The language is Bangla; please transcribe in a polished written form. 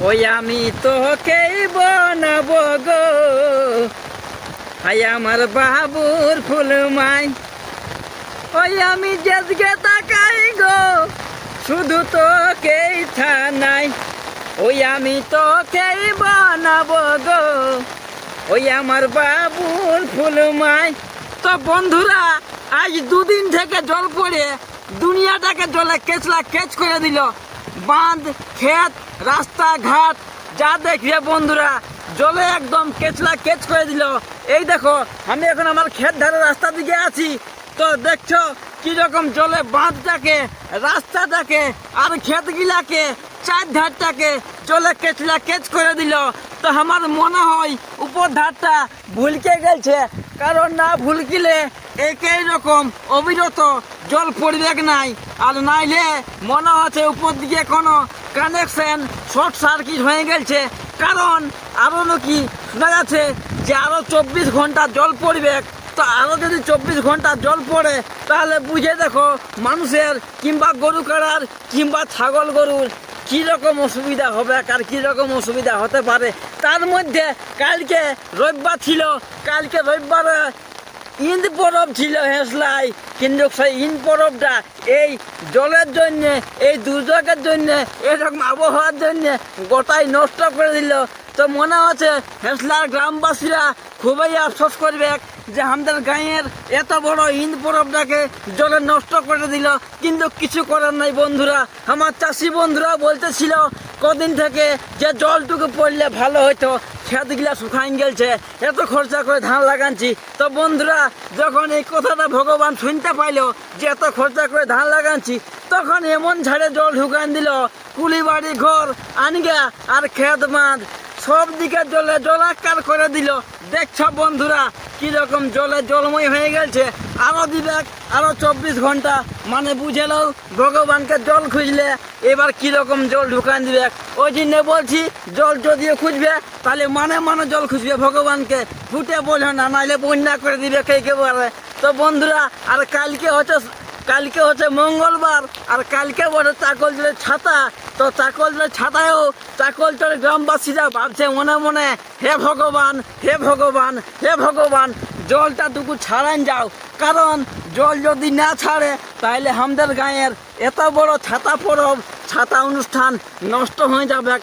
ওই আমি তোকেই বানাবো গো, হাই আমার বাবুর ফুলমাই। ওই আমি যেদিকে তাকাই গো, শুধু তোকেই থানাই। ওই আমি তোকেই বানাবো গো, ওই আমার বাবুর ফুলমাই। তো বন্ধুরা, আজ দুদিন থেকে জল পড়ে দুনিয়াটাকে জলে কেচলা কেচ করে দিল। বাঁধ, ক্ষেত, রাস্তাঘাট যা দেখবে বন্ধুরা, জলে একদম কেচলা কেচ করে দিল। এই দেখো, আমি এখন আমার ক্ষেত ধারে রাস্তা দিকে আছি। তো দেখছো কিরকম জলে বাঁধটাকে, রাস্তাটাকে আর ক্ষেতগুলাকে, চার ধারটাকে জলে কেচলা কেচ করে দিল। তো আমার মনে হয় উপর ধারটা ভুলকে গেছে, কারণ না ভুলকিলে একই রকম অবিরত জল পড়বে নাই। আর নাইলে মনে হচ্ছে উপর দিকে কোনো কানেকশন শর্ট সার্কিট হয়ে গেছে। কারণ আরও নাকি শোনা যাচ্ছে যে আরও 24 ঘন্টা জল পড়বে। তো আরও যদি 24 ঘন্টা জল পড়ে, তাহলে বুঝে দেখো মানুষের কিংবা গরু কাড়ার কিংবা ছাগল গরুর কীরকম অসুবিধা হবে আর কীরকম অসুবিধা হতে পারে। তার মধ্যে কালকে রবিবার ছিল, কালকে রবিবারে ঈদ পরব ছিল হেসলাই, কিন্তু সেই ঈদ পরবটা এই জলের জন্যে, এই দুর্যোগের জন্যে, এরকম আবহাওয়ার জন্যে গোটাই নষ্ট করে দিল। তো মনে হচ্ছে হেসলার গ্রামবাসীরা খুবই আফসোস করবে যে আমাদের গাঁয়ের এত বড় ঈদ পরবটাকে জলে নষ্ট করে দিল। কিন্তু কিছু করার নাই বন্ধুরা। আমার চাষি বন্ধুরা বলতেছিল কদিন থেকে যে জলটুকু পড়লে ভালো হতো, ক্ষেতগুলা শুকাই গেছে, এত খরচা করে ধান লাগাচ্ছি। তো বন্ধুরা, যখন এই কথাটা ভগবান শুনতে পাইলো যে এত খরচা করে ধান লাগাচ্ছি, তখন এমন ঝাড়ে জল ঢুকান দিল, কুলি বাড়ি ঘর আনগা আর ক্ষেত বাঁধ সব দিকে জলে জলাকার করে দিল। দেখছো বন্ধুরা কিরকম জলে জলময় হয়ে গেছে। আরও দিবে আরও 24 ঘন্টা, মানে বুঝে নাও ভগবানকে জল খুঁজলে এবার কিরকম জল ঢুকান দিবে। ওই জন্য বলছি, জল যদিও খুঁজবে তাহলে মানে জল খুঁজবে, ভগবানকে ফুটে বলবে না, নাইলে বন্যা করে দিবে কে একেবারে। তো বন্ধুরা, আর কালকে হচ্ছে মঙ্গলবার, আর কালকে বলে চাকলচরের ছাতা। তো চাকলচরের ছাতায়ও চাকলচরের গ্রামবাসীরা ভাবছে মনে মনে, হে ভগবান, হে ভগবান, হে ভগবান, জলটাটুকু ছাড়ান যাও। কারণ জল যদি না ছাড়ে তাহলে আমাদের গাঁয়ের এত বড় ছাতা পরব, ছাতা অনুষ্ঠান নষ্ট হয়ে যাবে।